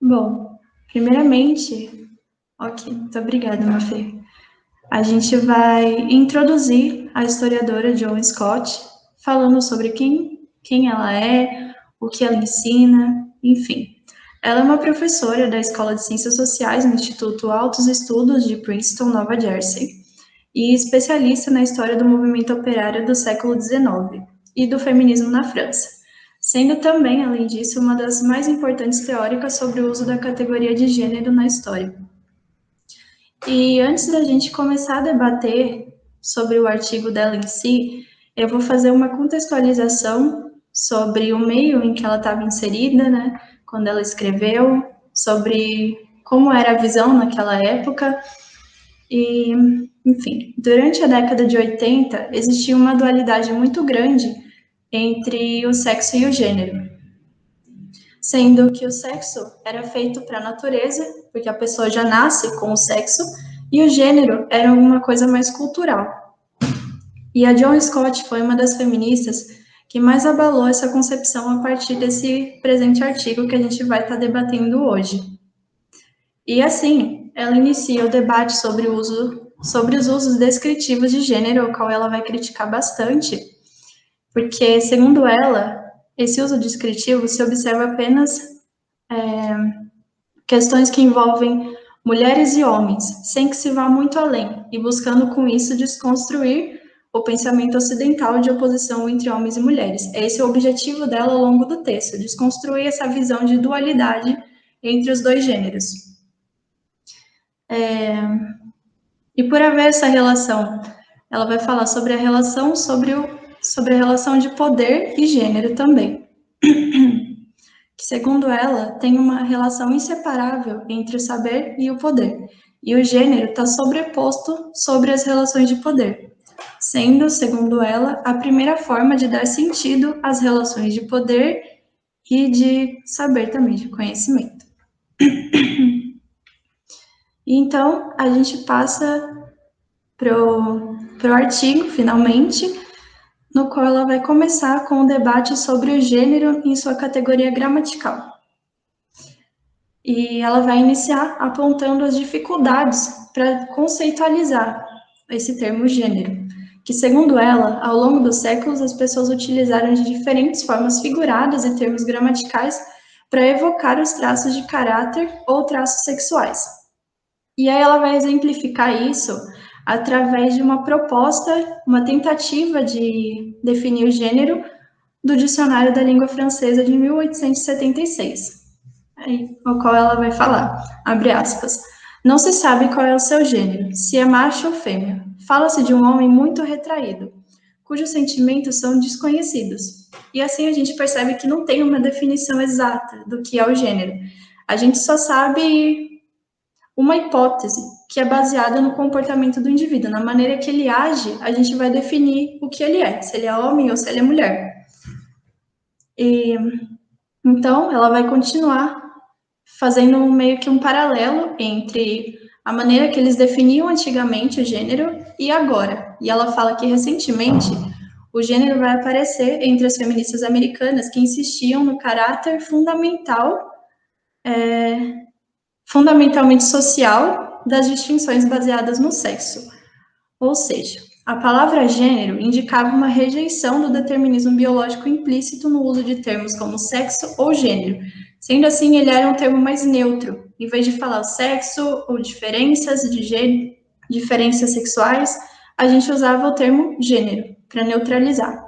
Bom, primeiramente, ok, muito obrigada, Mafê. A gente vai introduzir a historiadora Joan Scott, falando sobre quem ela é, o que ela ensina, enfim. Ela é uma professora da Escola de Ciências Sociais no Instituto Altos Estudos de Princeton, Nova Jersey, e especialista na história do movimento operário do século XIX e do feminismo na França, sendo também, além disso, uma das mais importantes teóricas sobre o uso da categoria de gênero na história. E antes da gente começar a debater sobre o artigo dela em si, eu vou fazer uma contextualização sobre o meio em que ela estava inserida, né, quando ela escreveu, sobre como era a visão naquela época. E, enfim, durante a década de 80, existia uma dualidade muito grande entre o sexo e o gênero, sendo que o sexo era feito para a natureza, porque a pessoa já nasce com o sexo, e o gênero era uma coisa mais cultural. E a Joan Scott foi uma das feministas que mais abalou essa concepção a partir desse presente artigo que a gente vai estar debatendo hoje. E assim, ela inicia o debate sobre os usos descritivos de gênero, o qual ela vai criticar bastante, porque, segundo ela, esse uso descritivo se observa apenas questões que envolvem mulheres e homens, sem que se vá muito além, e buscando com isso desconstruir o pensamento ocidental de oposição entre homens e mulheres. Esse é o objetivo dela ao longo do texto, desconstruir essa visão de dualidade entre os dois gêneros. E por haver essa relação, ela vai falar sobre a relação sobre a relação de poder e gênero também. Que, segundo ela, tem uma relação inseparável entre o saber e o poder. E o gênero está sobreposto sobre as relações de poder, sendo, segundo ela, a primeira forma de dar sentido às relações de poder e de saber também, de conhecimento. Então, a gente passa pro artigo, finalmente, no qual ela vai começar com o debate sobre o gênero em sua categoria gramatical. E ela vai iniciar apontando as dificuldades para conceitualizar esse termo gênero, que, segundo ela, ao longo dos séculos, as pessoas utilizaram de diferentes formas figuradas e termos gramaticais para evocar os traços de caráter ou traços sexuais. E aí ela vai exemplificar isso através de uma proposta, uma tentativa de definir o gênero do Dicionário da Língua Francesa de 1876, aí, ao qual ela vai falar, abre aspas, não se sabe qual é o seu gênero, se é macho ou fêmea. Fala-se de um homem muito retraído, cujos sentimentos são desconhecidos. E assim a gente percebe que não tem uma definição exata do que é o gênero. A gente só sabe uma hipótese que é baseada no comportamento do indivíduo, na maneira que ele age, a gente vai definir o que ele é, se ele é homem ou se ele é mulher. E então, ela vai continuar fazendo meio que um paralelo entre a maneira que eles definiam antigamente o gênero e agora. E ela fala que recentemente o gênero vai aparecer entre as feministas americanas que insistiam no caráter fundamentalmente social das distinções baseadas no sexo. Ou seja, a palavra gênero indicava uma rejeição do determinismo biológico implícito no uso de termos como sexo ou gênero. Sendo assim, ele era um termo mais neutro. Em vez de falar sexo ou diferenças de gênero, diferenças sexuais, a gente usava o termo gênero para neutralizar.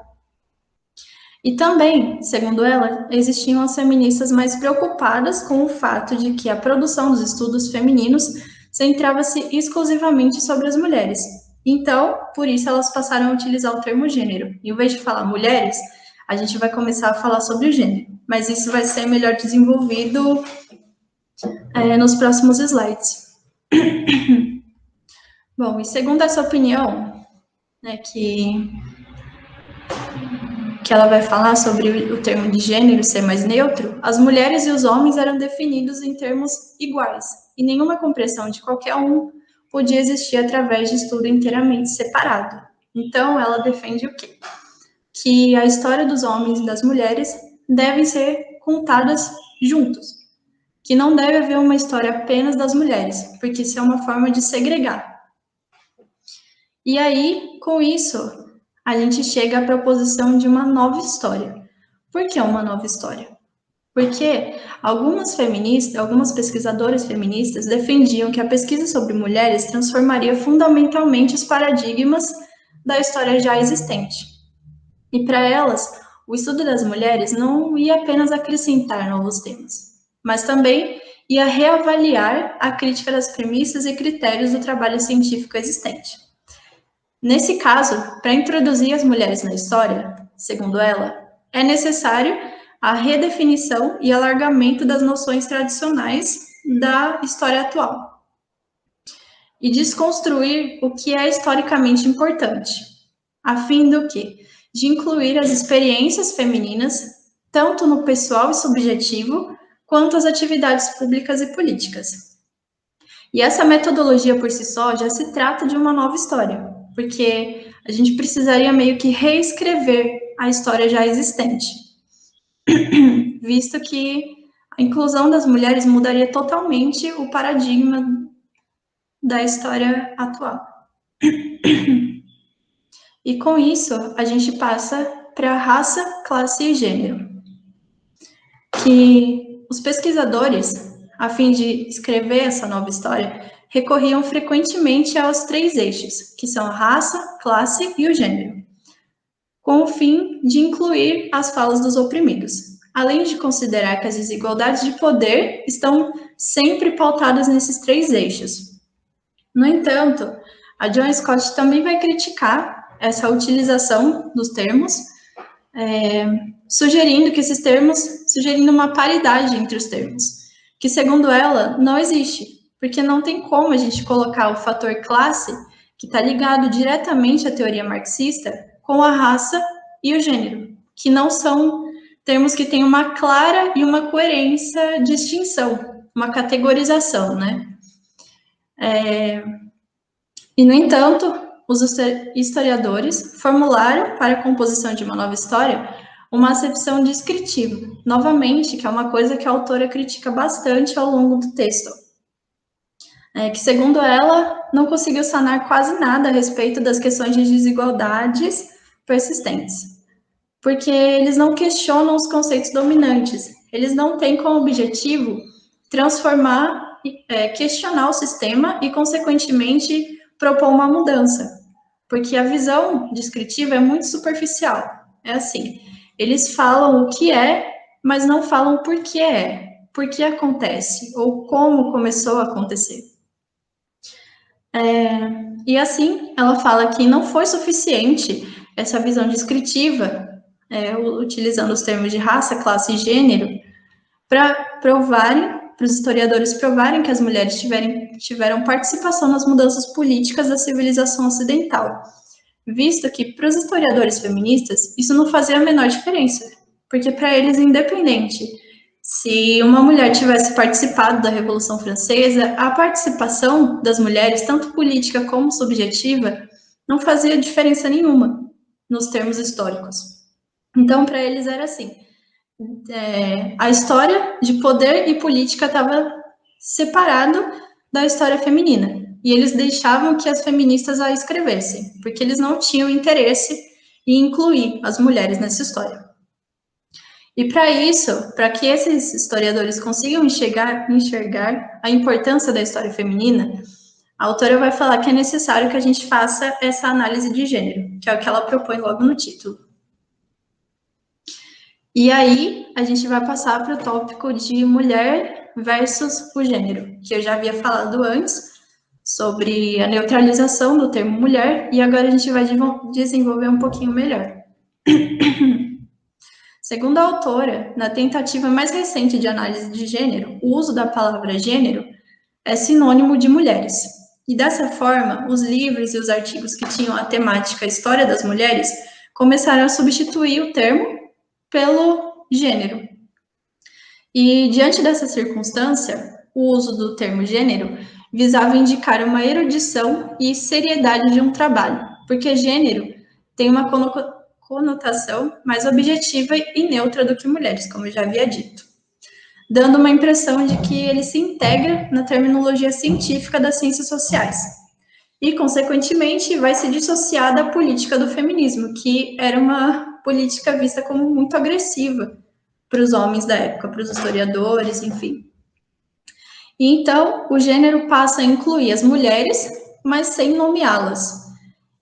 E também, segundo ela, existiam as feministas mais preocupadas com o fato de que a produção dos estudos femininos centrava-se exclusivamente sobre as mulheres. Então, por isso elas passaram a utilizar o termo gênero. Em vez de falar mulheres, a gente vai começar a falar sobre o gênero. Mas isso vai ser melhor desenvolvido nos próximos slides. Bom, e segundo essa opinião, né, que ela vai falar sobre o termo de gênero ser mais neutro, as mulheres e os homens eram definidos em termos iguais, e nenhuma compreensão de qualquer um podia existir através de estudo inteiramente separado. Então, ela defende o quê? Que a história dos homens e das mulheres devem ser contadas juntos, que não deve haver uma história apenas das mulheres, porque isso é uma forma de segregar. E aí, com isso, a gente chega à proposição de uma nova história. Por que uma nova história? Porque algumas pesquisadoras feministas defendiam que a pesquisa sobre mulheres transformaria fundamentalmente os paradigmas da história já existente. E para elas, o estudo das mulheres não ia apenas acrescentar novos temas, mas também ia reavaliar a crítica das premissas e critérios do trabalho científico existente. Nesse caso, para introduzir as mulheres na história, segundo ela, é necessário a redefinição e alargamento das noções tradicionais da história atual e desconstruir o que é historicamente importante, a fim do quê? De incluir as experiências femininas, tanto no pessoal e subjetivo, quanto as atividades públicas e políticas. E essa metodologia por si só já se trata de uma nova história, porque a gente precisaria meio que reescrever a história já existente, visto que a inclusão das mulheres mudaria totalmente o paradigma da história atual. E com isso, a gente passa para raça, classe e gênero, que os pesquisadores, a fim de escrever essa nova história, recorriam frequentemente aos 3 eixos, que são a raça, classe e o gênero, com o fim de incluir as falas dos oprimidos, além de considerar que as desigualdades de poder estão sempre pautadas nesses 3 eixos. No entanto, a Joan Scott também vai criticar essa utilização dos termos, sugerindo uma paridade entre os termos, que segundo ela não existe, porque não tem como a gente colocar o fator classe, que está ligado diretamente à teoria marxista, com a raça e o gênero, que não são termos que têm uma clara e uma coerência distinção, uma categorização, né? E, no entanto, os historiadores formularam para a composição de uma nova história uma acepção descritiva, novamente, que é uma coisa que a autora critica bastante ao longo do texto, que, segundo ela, não conseguiu sanar quase nada a respeito das questões de desigualdades persistentes, porque eles não questionam os conceitos dominantes, eles não têm como objetivo transformar, questionar o sistema e, consequentemente, propor uma mudança, porque a visão descritiva é muito superficial. É assim, eles falam o que é, mas não falam por que acontece, ou como começou a acontecer. E assim, ela fala que não foi suficiente essa visão descritiva, utilizando os termos de raça, classe e gênero, para os historiadores provarem que as mulheres tiveram participação nas mudanças políticas da civilização ocidental, visto que, para os historiadores feministas, isso não fazia a menor diferença, porque para eles, independente se uma mulher tivesse participado da Revolução Francesa, a participação das mulheres, tanto política como subjetiva, não fazia diferença nenhuma nos termos históricos. Então, para eles era assim, a história de poder e política estava separado da história feminina, e eles deixavam que as feministas a escrevessem, porque eles não tinham interesse em incluir as mulheres nessa história. E para isso, para que esses historiadores consigam enxergar a importância da história feminina, a autora vai falar que é necessário que a gente faça essa análise de gênero, que é o que ela propõe logo no título. E aí, a gente vai passar para o tópico de mulher versus o gênero, que eu já havia falado antes, sobre a neutralização do termo mulher, e agora a gente vai desenvolver um pouquinho melhor. Segundo a autora, na tentativa mais recente de análise de gênero, o uso da palavra gênero é sinônimo de mulheres. E dessa forma, os livros e os artigos que tinham a temática História das Mulheres começaram a substituir o termo pelo gênero. E diante dessa circunstância, o uso do termo gênero visava indicar uma erudição e seriedade de um trabalho, porque gênero tem uma conotação mais objetiva e neutra do que mulheres, como eu já havia dito. dando uma impressão de que ele se integra na terminologia científica das ciências sociais. E, consequentemente, vai se dissociar da política do feminismo, que era uma política vista como muito agressiva para os homens da época, para os historiadores, enfim. E então, o gênero passa a incluir as mulheres, mas sem nomeá-las.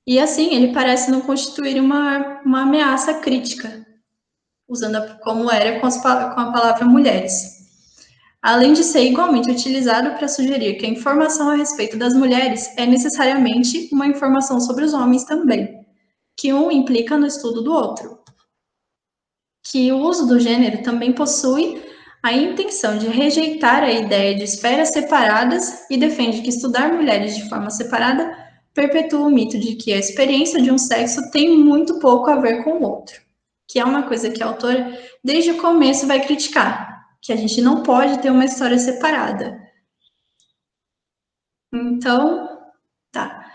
E assim, ele parece não constituir uma ameaça crítica, usando como era com a palavra mulheres. Além de ser igualmente utilizado para sugerir que a informação a respeito das mulheres é necessariamente uma informação sobre os homens também, que um implica no estudo do outro. Que o uso do gênero também possui a intenção de rejeitar a ideia de esferas separadas e defende que estudar mulheres de forma separada perpetua o mito de que a experiência de um sexo tem muito pouco a ver com o outro, que é uma coisa que a autora, desde o começo, vai criticar, que a gente não pode ter uma história separada. Então, tá.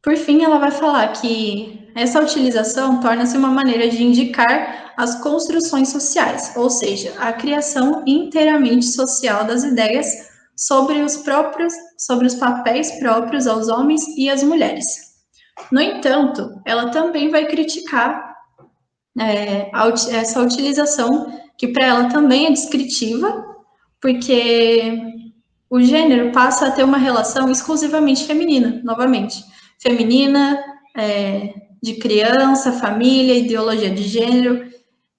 Por fim, ela vai falar que essa utilização torna-se uma maneira de indicar as construções sociais, ou seja, a criação inteiramente social das ideias sobre os papéis próprios aos homens e às mulheres. No entanto, ela também vai criticar essa utilização, que para ela também é descritiva, porque o gênero passa a ter uma relação exclusivamente feminina, novamente. Feminina, de criança, família, ideologia de gênero,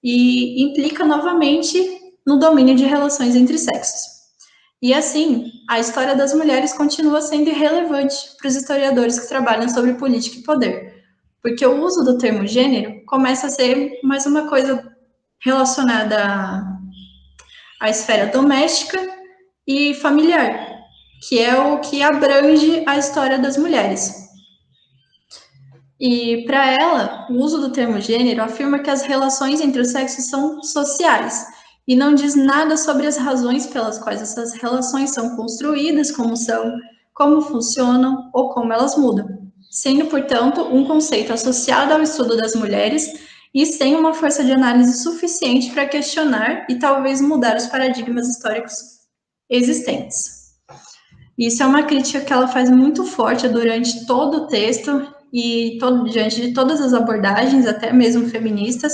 e implica novamente no domínio de relações entre sexos. E assim, a história das mulheres continua sendo irrelevante para os historiadores que trabalham sobre política e poder, porque o uso do termo gênero começa a ser mais uma coisa relacionada à esfera doméstica e familiar, que é o que abrange a história das mulheres. E para ela, o uso do termo gênero afirma que as relações entre os sexos são sociais e não diz nada sobre as razões pelas quais essas relações são construídas, como são, como funcionam ou como elas mudam, sendo, portanto, um conceito associado ao estudo das mulheres e sem uma força de análise suficiente para questionar e talvez mudar os paradigmas históricos existentes. Isso é uma crítica que ela faz muito forte durante todo o texto e diante de todas as abordagens, até mesmo feministas,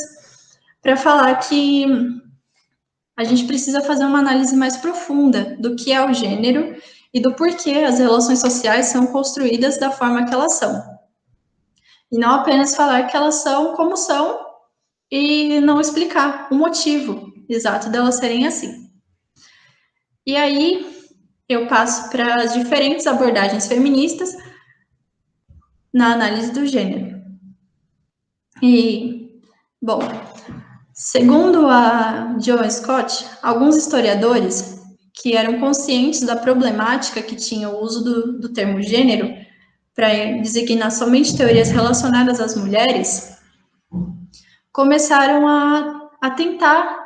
para falar que a gente precisa fazer uma análise mais profunda do que é o gênero e do porquê as relações sociais são construídas da forma que elas são. E não apenas falar que elas são como são e não explicar o motivo exato delas serem assim. E aí, eu passo para as diferentes abordagens feministas na análise do gênero. E, bom, segundo a Joan Scott, alguns historiadores que eram conscientes da problemática que tinha o uso do termo gênero para designar somente teorias relacionadas às mulheres, começaram a tentar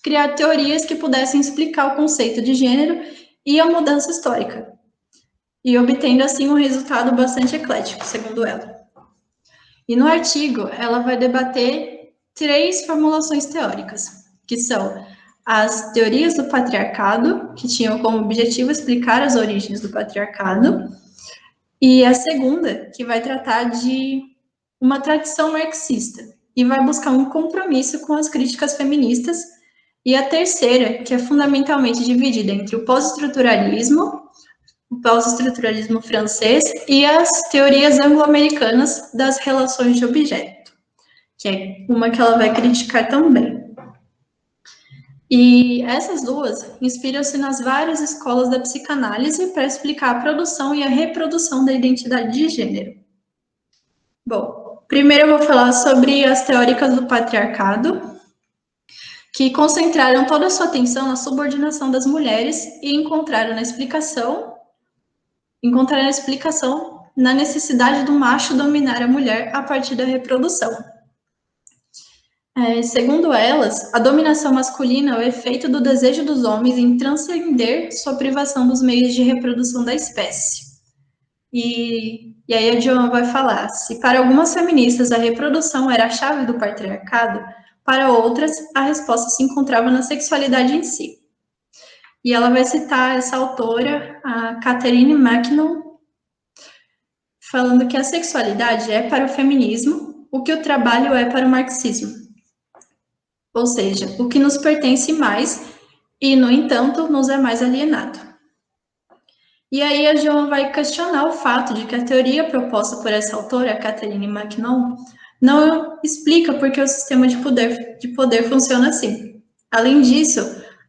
criar teorias que pudessem explicar o conceito de gênero e a mudança histórica, e obtendo assim um resultado bastante eclético, segundo ela. E no artigo, ela vai debater 3 formulações teóricas, que são as teorias do patriarcado, que tinham como objetivo explicar as origens do patriarcado, e a segunda, que vai tratar de uma tradição marxista, e vai buscar um compromisso com as críticas feministas, e a terceira, que é fundamentalmente dividida entre o pós-estruturalismo francês e as teorias anglo-americanas das relações de objeto, que é uma que ela vai criticar também. E essas duas inspiram-se nas várias escolas da psicanálise para explicar a produção e a reprodução da identidade de gênero. Bom, primeiro eu vou falar sobre as teóricas do patriarcado, que concentraram toda a sua atenção na subordinação das mulheres e encontraram a explicação na necessidade do macho dominar a mulher a partir da reprodução. Segundo elas, a dominação masculina é o efeito do desejo dos homens em transcender sua privação dos meios de reprodução da espécie. E aí a Joan vai falar, se para algumas feministas a reprodução era a chave do patriarcado, para outras a resposta se encontrava na sexualidade em si. E ela vai citar essa autora, a Catherine MacKinnon, falando que a sexualidade é para o feminismo o que o trabalho é para o marxismo. Ou seja, o que nos pertence mais e, no entanto, nos é mais alienado. E aí a Joan vai questionar o fato de que a teoria proposta por essa autora, Catherine MacKinnon, não explica por que o sistema de poder funciona assim. Além disso,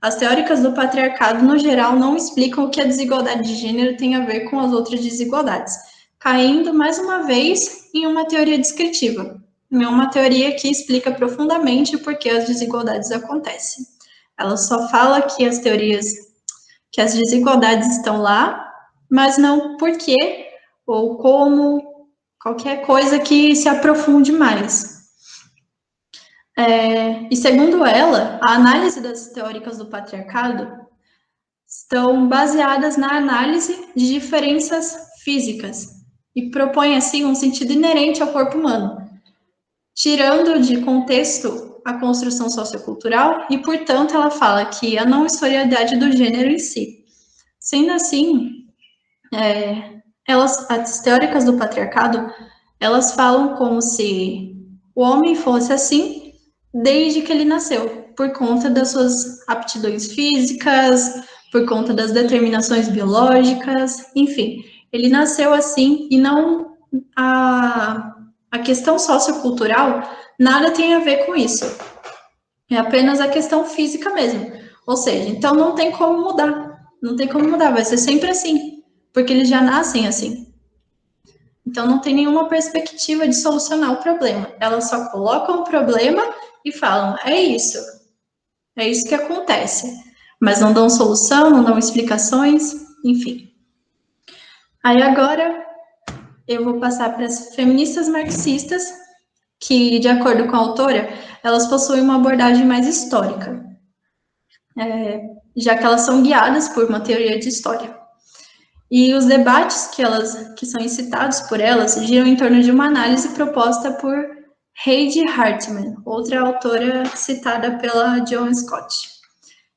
as teóricas do patriarcado, no geral, não explicam o que a desigualdade de gênero tem a ver com as outras desigualdades, caindo, mais uma vez, em uma teoria descritiva, em uma teoria que explica profundamente por que as desigualdades acontecem. Ela só fala que as desigualdades estão lá, mas não por quê ou como, qualquer coisa que se aprofunde mais. E segundo ela, a análise das teóricas do patriarcado estão baseadas na análise de diferenças físicas e propõe, assim, um sentido inerente ao corpo humano, tirando de contexto a construção sociocultural e, portanto, ela fala que a não historicidade do gênero em si. Sendo assim, as teóricas do patriarcado, elas falam como se o homem fosse assim desde que ele nasceu, por conta das suas aptidões físicas, por conta das determinações biológicas, enfim, ele nasceu assim e não a questão sociocultural nada tem a ver com isso. É apenas a questão física mesmo. Ou seja, então não tem como mudar. Não tem como mudar, vai ser sempre assim, porque eles já nascem assim. Então não tem nenhuma perspectiva de solucionar o problema. Elas só colocam o problema e falam: é isso que acontece. Mas não dão solução, não dão explicações, enfim. Aí agora eu vou passar para as feministas marxistas, que, de acordo com a autora, elas possuem uma abordagem mais histórica, já que elas são guiadas por uma teoria de história. E os debates que são incitados por elas giram em torno de uma análise proposta por Heidi Hartman, outra autora citada pela Joan Scott,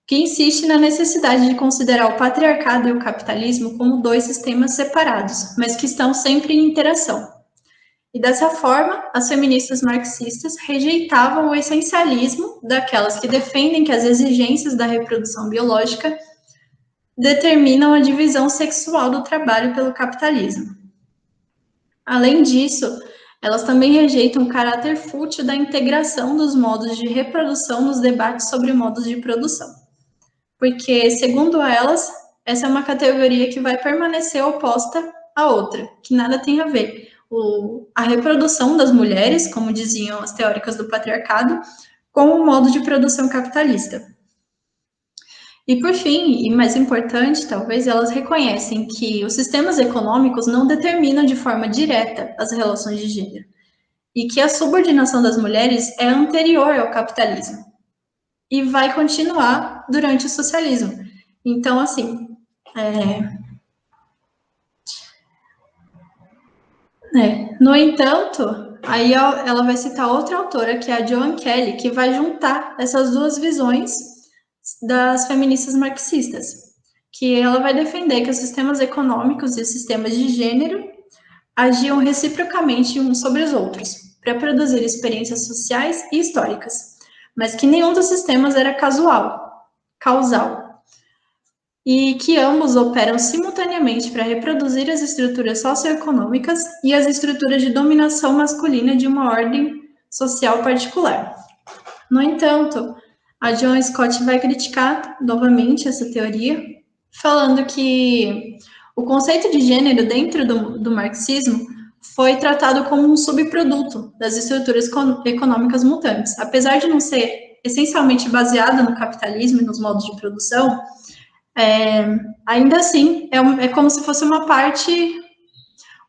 que insiste na necessidade de considerar o patriarcado e o capitalismo como dois sistemas separados, mas que estão sempre em interação. E dessa forma, as feministas marxistas rejeitavam o essencialismo daquelas que defendem que as exigências da reprodução biológica determinam a divisão sexual do trabalho pelo capitalismo. Além disso, elas também rejeitam o caráter fútil da integração dos modos de reprodução nos debates sobre modos de produção. Porque, segundo elas, essa é uma categoria que vai permanecer oposta à outra, que nada tem a ver. A reprodução das mulheres, como diziam as teóricas do patriarcado, com o modo de produção capitalista. E por fim, e mais importante, talvez, elas reconhecem que os sistemas econômicos não determinam de forma direta as relações de gênero, e que a subordinação das mulheres é anterior ao capitalismo e vai continuar durante o socialismo. Então, assim, no entanto, aí ela vai citar outra autora, que é a Joan Kelly, que vai juntar essas duas visões das feministas marxistas, que ela vai defender que os sistemas econômicos e os sistemas de gênero agiam reciprocamente uns sobre os outros, para produzir experiências sociais e históricas, mas que nenhum dos sistemas era causal, e que ambos operam simultaneamente para reproduzir as estruturas socioeconômicas e as estruturas de dominação masculina de uma ordem social particular. No entanto, a Joan Scott vai criticar novamente essa teoria, falando que o conceito de gênero dentro do marxismo foi tratado como um subproduto das estruturas econômicas mutantes. Apesar de não ser essencialmente baseado no capitalismo e nos modos de produção, ainda assim é como se fosse uma parte,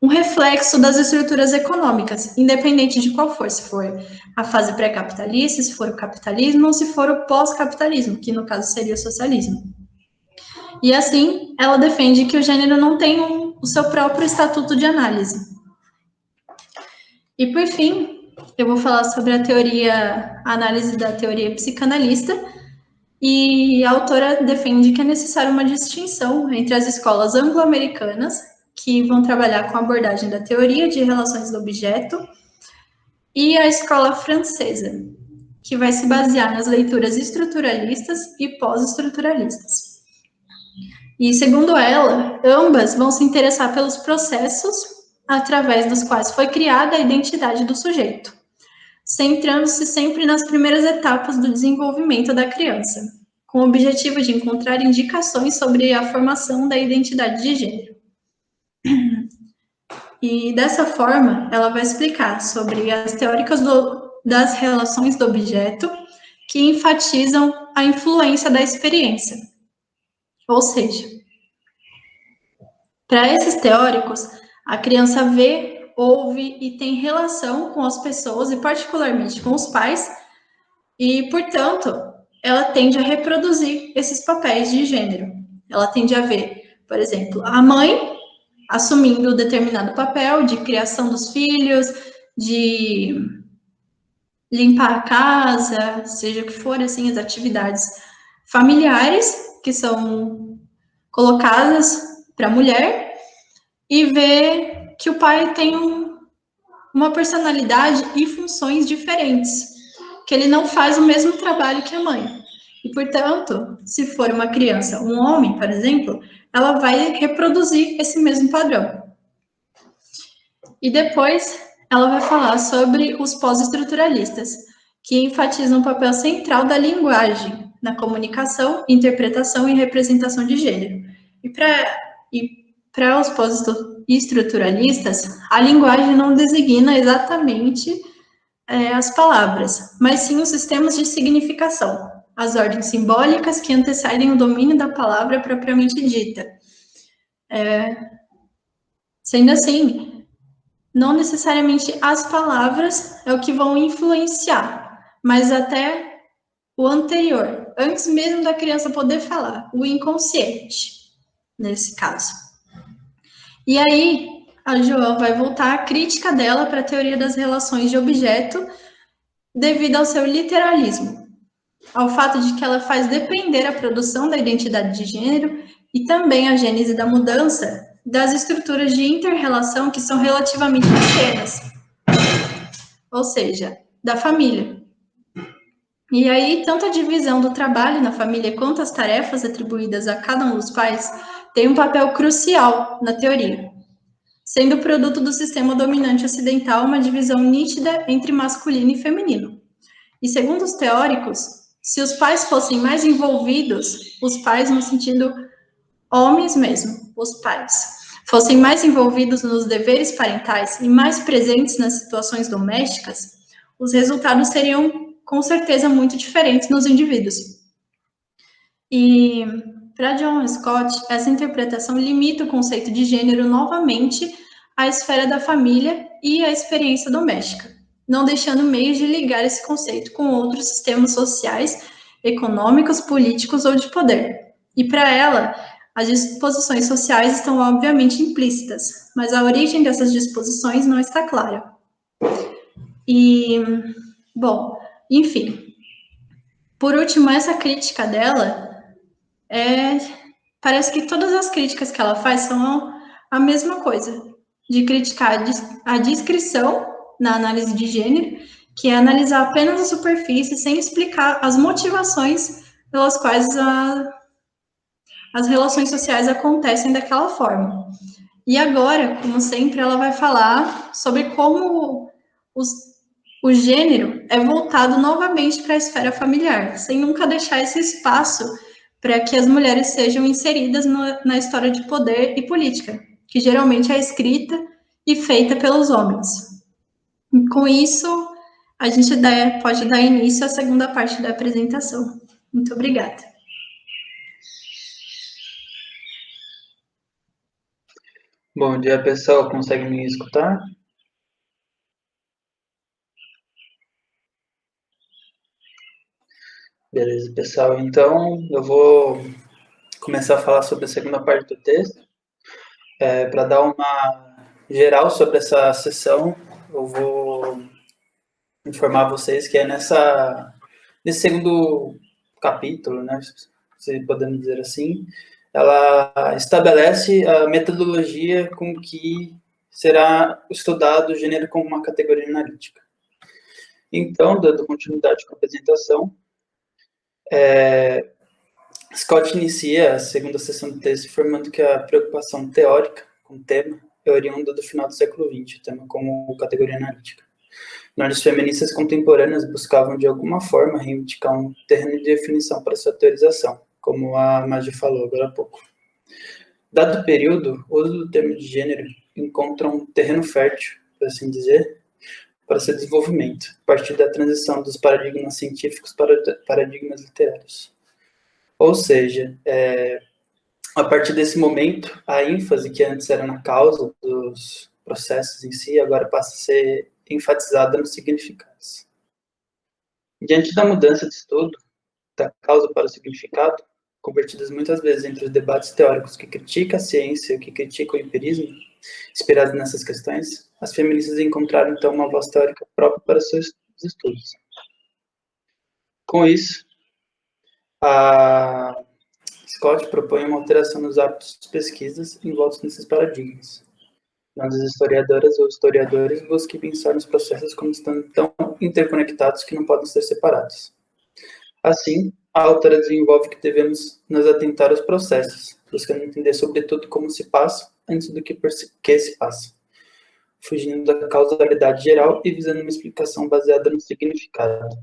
um reflexo das estruturas econômicas, independente de qual for, se for a fase pré-capitalista, se for o capitalismo ou se for o pós-capitalismo, que no caso seria o socialismo. E assim, ela defende que o gênero não tem o seu próprio estatuto de análise. E por fim, eu vou falar sobre a análise da teoria psicanalista, E a autora defende que é necessária uma distinção entre as escolas anglo-americanas, que vão trabalhar com a abordagem da teoria de relações do objeto, e a escola francesa, que vai se basear nas leituras estruturalistas e pós-estruturalistas. E, segundo ela, ambas vão se interessar pelos processos através dos quais foi criada a identidade do sujeito, centrando-se sempre nas primeiras etapas do desenvolvimento da criança, com o objetivo de encontrar indicações sobre a formação da identidade de gênero. E dessa forma, ela vai explicar sobre as teóricas das relações do objeto que enfatizam a influência da experiência. Ou seja, para esses teóricos, a criança vê, ouve e tem relação com as pessoas, e particularmente com os pais, e, portanto, ela tende a reproduzir esses papéis de gênero. Ela tende a ver, por exemplo, a mãe assumindo determinado papel de criação dos filhos, de limpar a casa, seja o que for, assim, as atividades familiares que são colocadas para a mulher, e ver que o pai tem uma personalidade e funções diferentes, que ele não faz o mesmo trabalho que a mãe. E, portanto, se for uma criança, um homem, por exemplo, ela vai reproduzir esse mesmo padrão. E depois ela vai falar sobre os pós-estruturalistas, que enfatizam o papel central da linguagem na comunicação, interpretação e representação de gênero. E para os pós-estruturalistas, a linguagem não designa exatamente as palavras, mas sim os sistemas de significação, as ordens simbólicas que antecedem o domínio da palavra propriamente dita. Sendo assim, não necessariamente as palavras é o que vão influenciar, mas até o anterior, antes mesmo da criança poder falar, o inconsciente, nesse caso. E aí, a Joan vai voltar a crítica dela para a teoria das relações de objeto, devido ao seu literalismo, ao fato de que ela faz depender a produção da identidade de gênero e também a gênese da mudança das estruturas de inter-relação que são relativamente pequenas, ou seja, da família. E aí, tanto a divisão do trabalho na família quanto as tarefas atribuídas a cada um dos pais tem um papel crucial na teoria, sendo produto do sistema dominante ocidental uma divisão nítida entre masculino e feminino. E segundo os teóricos, se os pais fossem mais envolvidos, os pais no sentido homens mesmo, os pais, fossem mais envolvidos nos deveres parentais e mais presentes nas situações domésticas, os resultados seriam com certeza muito diferentes nos indivíduos. E para John Scott, essa interpretação limita o conceito de gênero novamente à esfera da família e à experiência doméstica, não deixando meios de ligar esse conceito com outros sistemas sociais, econômicos, políticos ou de poder. E para ela, as disposições sociais estão obviamente implícitas, mas a origem dessas disposições não está clara. E, bom, enfim. Por último, essa crítica dela parece que todas as críticas que ela faz são a mesma coisa, de criticar a descrição na análise de gênero, que é analisar apenas a superfície sem explicar as motivações pelas quais as relações sociais acontecem daquela forma. E agora, como sempre, ela vai falar sobre como o gênero é voltado novamente para a esfera familiar, sem nunca deixar esse espaço para que as mulheres sejam inseridas na história de poder e política, que geralmente é escrita e feita pelos homens. E com isso, a gente pode dar início à segunda parte da apresentação. Muito obrigada. Bom dia, pessoal. Consegue me escutar? Beleza, pessoal. Então, eu vou começar a falar sobre a segunda parte do texto. Para dar uma geral sobre essa sessão, eu vou informar vocês que é nesse segundo capítulo, né, se podemos dizer assim, ela estabelece a metodologia com que será estudado o gênero como uma categoria analítica. Então, dando continuidade com a apresentação, Scott inicia a segunda seção do texto informando que a preocupação teórica com o tema é oriunda do final do século XX, o tema como categoria analítica. Nós, feministas contemporâneas, buscavam de alguma forma reivindicar um terreno de definição para sua teorização, como a Maggie falou agora há pouco. Dado o período, o uso do termo de gênero encontra um terreno fértil, por assim dizer, para seu desenvolvimento, a partir da transição dos paradigmas científicos para paradigmas literários. Ou seja, a partir desse momento, a ênfase que antes era na causa dos processos em si, agora passa a ser enfatizada nos significados. Diante da mudança de estudo, da causa para o significado, convertidas muitas vezes entre os debates teóricos que criticam a ciência e que criticam o empirismo, inspirados nessas questões, as feministas encontraram então uma voz teórica própria para seus estudos. Com isso, a Scott propõe uma alteração nos hábitos de pesquisas envoltos nesses paradigmas. Nós, as historiadoras ou historiadores, busquem pensar nos processos como estando tão interconectados que não podem ser separados. Assim, a autora desenvolve que devemos nos atentar aos processos, buscando entender sobretudo como se passa antes do que se passa, fugindo da causalidade geral e visando uma explicação baseada no significado.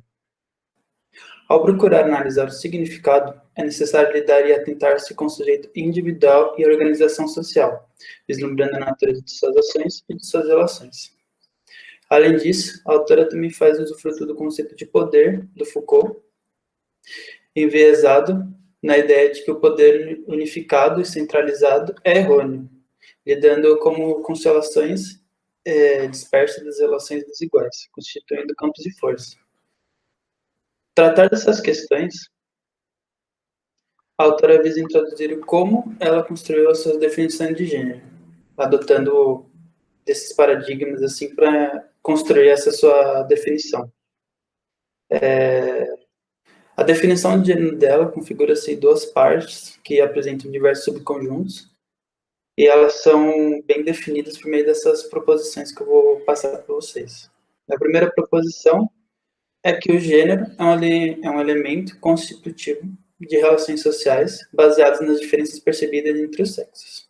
Ao procurar analisar o significado, é necessário lidar e atentar-se com o sujeito individual e a organização social, vislumbrando a natureza de suas ações e de suas relações. Além disso, a autora também faz usufruto do conceito de poder, do Foucault, enviesado na ideia de que o poder unificado e centralizado é errôneo, lidando como constelações dispersas das relações desiguais, constituindo campos de força. Tratar dessas questões, a autora visa introduzir como ela construiu as suas definições de gênero, adotando desses paradigmas assim para construir essa sua definição. A definição de gênero dela configura-se em duas partes que apresentam diversos subconjuntos e elas são bem definidas por meio dessas proposições que eu vou passar para vocês. A primeira proposição é que o gênero é um elemento constitutivo de relações sociais baseadas nas diferenças percebidas entre os sexos.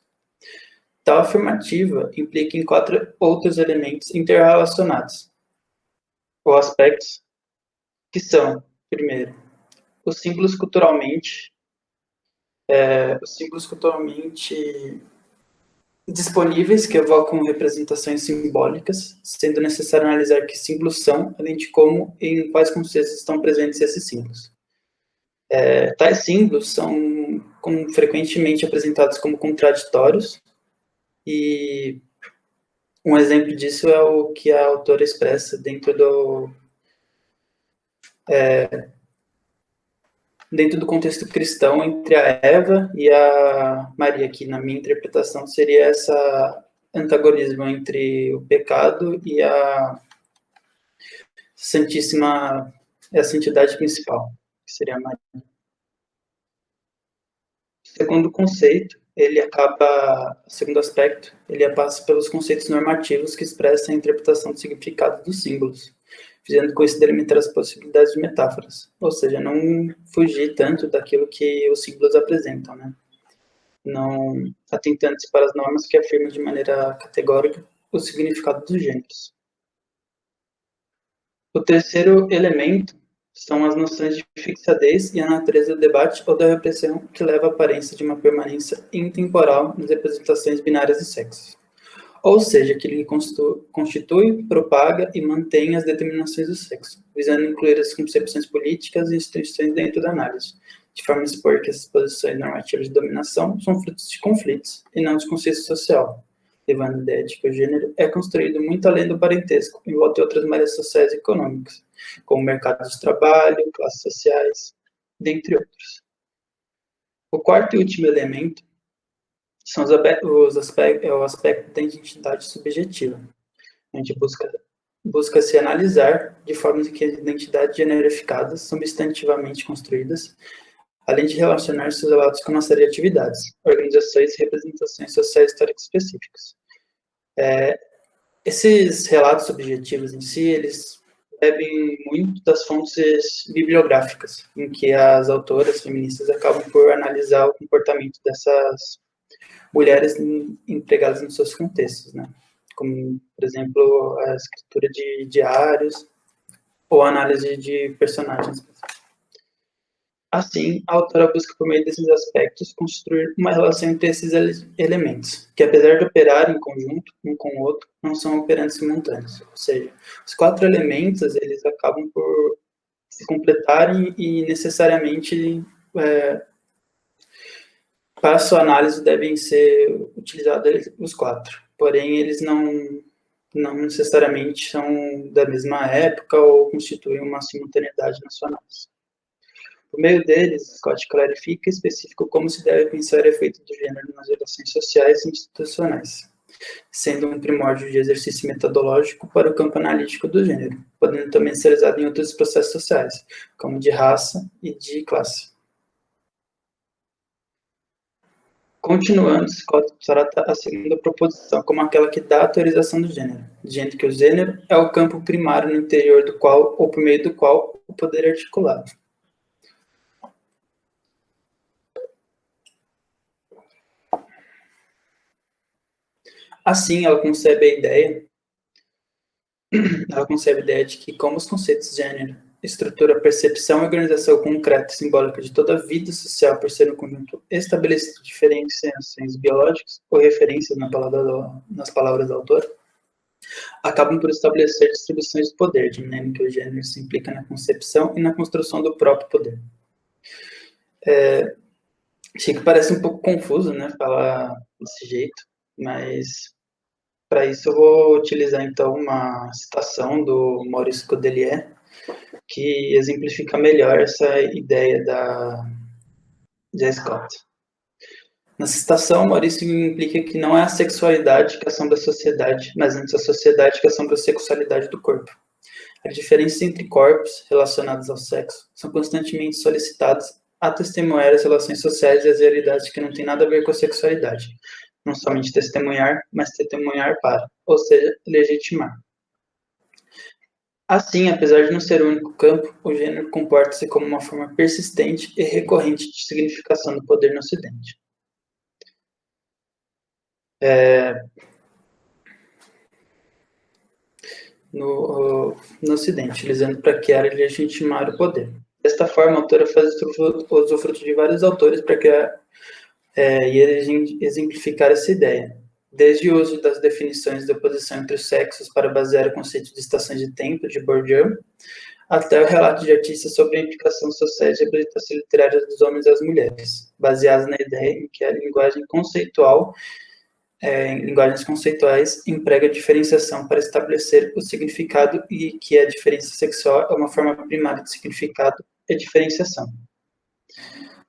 Tal afirmativa implica em 4 outros elementos interrelacionados, ou aspectos, que são, primeiro, os símbolos culturalmente disponíveis que evocam representações simbólicas, sendo necessário analisar que símbolos são, além de como e em quais contextos estão presentes esses símbolos. Tais símbolos são frequentemente apresentados como contraditórios, e um exemplo disso é o que a autora expressa dentro do contexto cristão entre a Eva e a Maria, que na minha interpretação seria esse antagonismo entre o pecado e a Santíssima, essa entidade principal, que seria a Maria. O segundo conceito, segundo aspecto, ele passa pelos conceitos normativos que expressam a interpretação do significado dos símbolos, fazendo com isso delimitar as possibilidades de metáforas, ou seja, não fugir tanto daquilo que os símbolos apresentam, né? Não atentando-se para as normas que afirmam de maneira categórica o significado dos gêneros. O terceiro elemento são as noções de fixadez e a natureza do debate ou da repressão que leva à aparência de uma permanência intemporal nas representações binárias de sexos. Ou seja, aquilo que constitui, propaga e mantém as determinações do sexo, visando incluir as concepções políticas e instituições dentro da análise, de forma a expor que essas posições normativas de dominação são frutos de conflitos e não de consenso social, levando a ideia de que o gênero é construído muito além do parentesco, envolto em outras malhas sociais e econômicas, como mercado de trabalho, classes sociais, dentre outros. O quarto e último elemento são o aspecto da identidade subjetiva. A gente busca busca-se analisar de forma que as identidades generificadas, substantivamente construídas, além de relacionar seus relatos com uma série de atividades, organizações e representações sociais históricas específicas. Esses relatos subjetivos em si, eles bebem muito das fontes bibliográficas, em que as autoras feministas acabam por analisar o comportamento dessas mulheres empregadas nos seus contextos, né? Como, por exemplo, a escritura de diários ou a análise de personagens. Assim, a autora busca, por meio desses aspectos, construir uma relação entre esses elementos, que, apesar de operar em conjunto, um com o outro, não são operantes simultâneos. Ou seja, os 4 elementos, eles acabam por se completarem e, necessariamente, para a sua análise, devem ser utilizados os 4. Porém, eles não necessariamente são da mesma época ou constituem uma simultaneidade na sua análise. Por meio deles, Scott clarifica e especifica como se deve pensar o efeito do gênero nas relações sociais e institucionais, sendo um primórdio de exercício metodológico para o campo analítico do gênero, podendo também ser usado em outros processos sociais, como de raça e de classe. Continuando, Scott trata a segunda proposição como aquela que dá a autorização do gênero, dizendo que o gênero é o campo primário no interior do qual, ou por meio do qual, o poder é articulado. Assim, ela concebe a ideia de que, como os conceitos de gênero, estrutura, percepção e organização concreta e simbólica de toda a vida social por ser um conjunto estabelecido de diferenciações biológicas ou referências nas palavras do autor, acabam por estabelecer distribuições de poder, de maneira que o gênero se implica na concepção e na construção do próprio poder. Sei que parece um pouco confuso, né, falar desse jeito, mas para isso eu vou utilizar então uma citação do Maurice Godelier, que exemplifica melhor essa ideia de Scott. Na citação, Maurício implica que não é a sexualidade que assombra a sociedade, mas antes a sociedade que assombra a sexualidade do corpo. As diferenças entre corpos relacionados ao sexo são constantemente solicitadas a testemunhar as relações sociais e as realidades que não têm nada a ver com a sexualidade. Não somente testemunhar, mas testemunhar para, ou seja, legitimar. Assim, apesar de não ser o único campo, o gênero comporta-se como uma forma persistente e recorrente de significação do poder no Ocidente. No Ocidente, utilizando para criar e legitimar o poder. Desta forma, a autora faz usufruto de vários autores para criar e exemplificar essa ideia. Desde o uso das definições da oposição entre os sexos para basear o conceito de estações de tempo, de Bourdieu, até o relato de artistas sobre a implicação social e representação literária dos homens e das mulheres, baseados na ideia em que a linguagem conceitual, em linguagens conceituais, emprega diferenciação para estabelecer o significado e que a diferença sexual é uma forma primária de significado e diferenciação.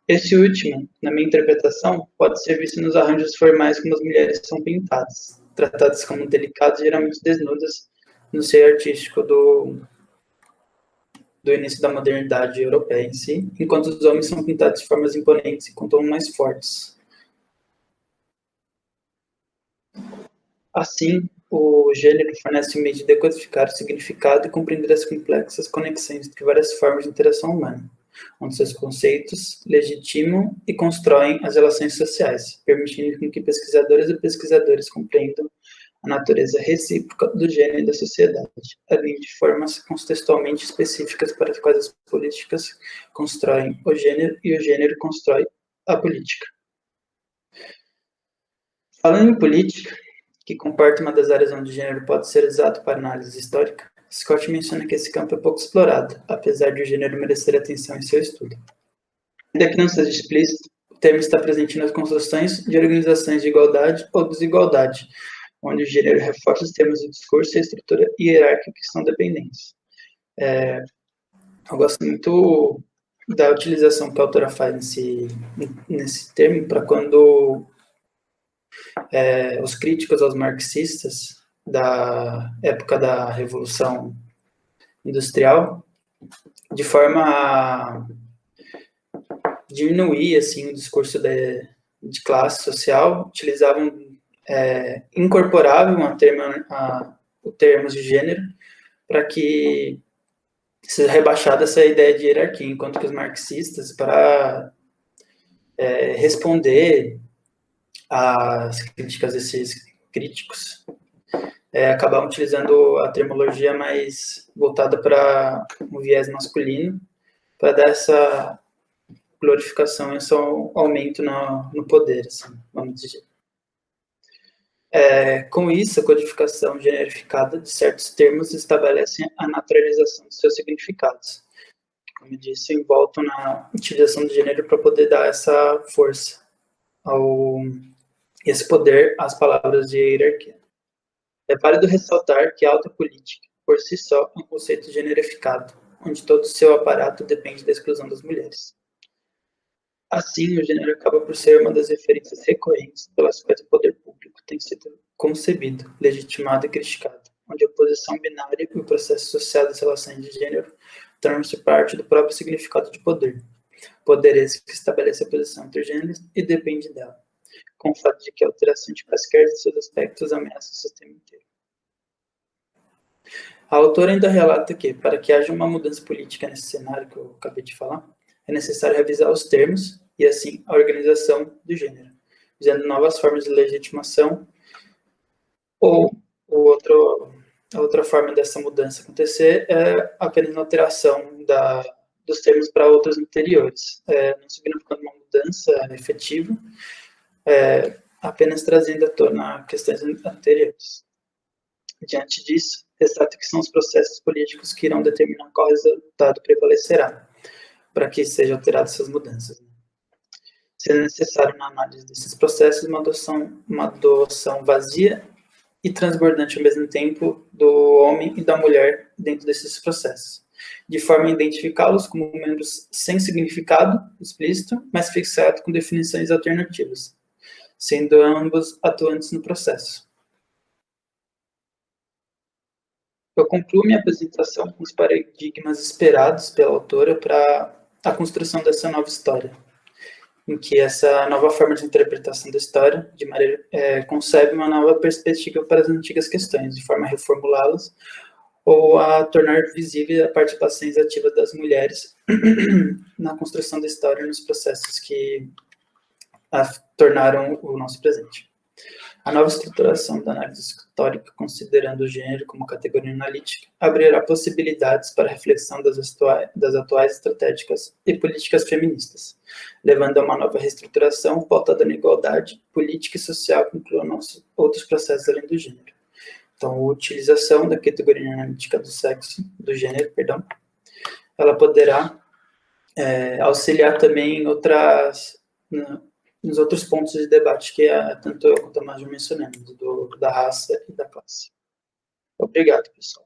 Esse último, na minha interpretação, pode ser visto nos arranjos formais como as mulheres são pintadas, tratadas como delicadas e geralmente desnudas no seio artístico do início da modernidade europeia em si, enquanto os homens são pintados de formas imponentes e com tons mais fortes. Assim, o gênero fornece um meio de decodificar o significado e compreender as complexas conexões entre várias formas de interação humana, onde seus conceitos legitimam e constroem as relações sociais, permitindo que pesquisadoras e pesquisadores compreendam a natureza recíproca do gênero e da sociedade, além de formas contextualmente específicas para as quais as políticas constroem o gênero e o gênero constrói a política. Falando em política, que comporta uma das áreas onde o gênero pode ser usado para análise histórica, Scott menciona que esse campo é pouco explorado, apesar de o gênero merecer atenção em seu estudo. Ainda que não seja explícito, o termo está presente nas construções de organizações de igualdade ou desigualdade, onde o gênero reforça os termos do discurso e a estrutura hierárquica que são dependentes. Eu gosto muito da utilização que a autora faz nesse termo para quando os críticos aos marxistas da época da Revolução Industrial, de forma a diminuir assim, o discurso de classe social, utilizavam, incorporavam o termo de gênero para que se rebaixada essa ideia de hierarquia, enquanto que os marxistas, para responder às críticas desses críticos, acabavam utilizando a terminologia mais voltada para um viés masculino, para dar essa glorificação e esse aumento no poder, assim, vamos dizer. Com isso, a codificação generificada de certos termos estabelece a naturalização de seus significados. Como eu disse, envolto na utilização do gênero para poder dar essa força, esse poder às palavras de hierarquia. É válido ressaltar que a alta política, por si só, é um conceito generificado, onde todo o seu aparato depende da exclusão das mulheres. Assim, o gênero acaba por ser uma das referências recorrentes pelas quais o poder público tem sido concebido, legitimado e criticado, onde a posição binária e o processo social das relações de gênero tornam-se parte do próprio significado de poder. Poder esse que estabelece a posição entre gêneros e depende dela, com o fato de que a alteração de quaisquer de seus aspectos ameaça o sistema inteiro. A autora ainda relata que, para que haja uma mudança política nesse cenário que eu acabei de falar, é necessário revisar os termos e, assim, a organização do gênero, visando novas formas de legitimação ou a outra forma dessa mudança acontecer é apenas a alteração dos termos para outros anteriores, não significando uma mudança efetiva, apenas trazendo à tona questões anteriores. Diante disso, ressalta que são os processos políticos que irão determinar qual resultado prevalecerá, para que sejam alteradas essas mudanças. Sendo necessário, na análise desses processos, uma adoção vazia e transbordante ao mesmo tempo do homem e da mulher dentro desses processos, de forma a identificá-los como membros sem significado explícito, mas fixado com definições alternativas, sendo ambos atuantes no processo. Eu concluo minha apresentação com os paradigmas esperados pela autora para a construção dessa nova história, em que essa nova forma de interpretação da história concebe uma nova perspectiva para as antigas questões, de forma a reformulá-las ou a tornar visível a participação ativa das mulheres na construção da história e nos processos que a tornaram o nosso presente. A nova estruturação da análise histórica, considerando o gênero como categoria analítica, abrirá possibilidades para a reflexão das atuais estratégias e políticas feministas, levando a uma nova reestruturação pautada na igualdade política e social que inclua outros processos além do gênero. Então, a utilização da categoria analítica do gênero, ela poderá auxiliar também nos outros pontos de debate que tanto eu quanto a Maju mencionamos, da raça e da classe. Obrigado, pessoal.